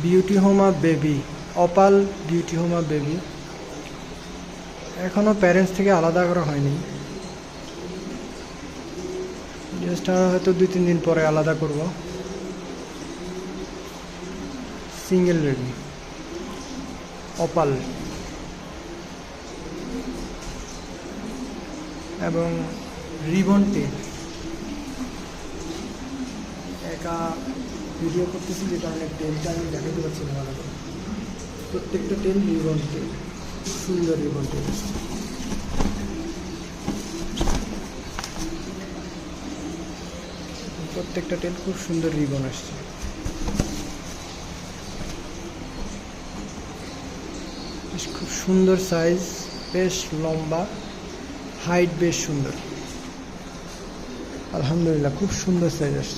Beauty হোমা baby, অপাল beauty হোমা বেবি। এখনও প্যারেন্টস থেকে আলাদা করা হয়নি, জাস্ট হয়তো 2-3 দিন পরে আলাদা করব। সিঙ্গেল বেবি অপাল এবং রিবন টেল। একা ভিডিও করতেছি যে কারণে টেলটা আমি দেখাতে পারছি না ভালো করে। প্রত্যেকটা টেল রিবন টেল, সুন্দর রিবন টেল। প্রত্যেকটা টেল খুব সুন্দর রিবন আসছে। খুব সুন্দর সাইজ, বেশ লম্বা, হাইট বেশ সুন্দর। আলহামদুলিল্লাহ খুব সুন্দর সাইজ আসছে।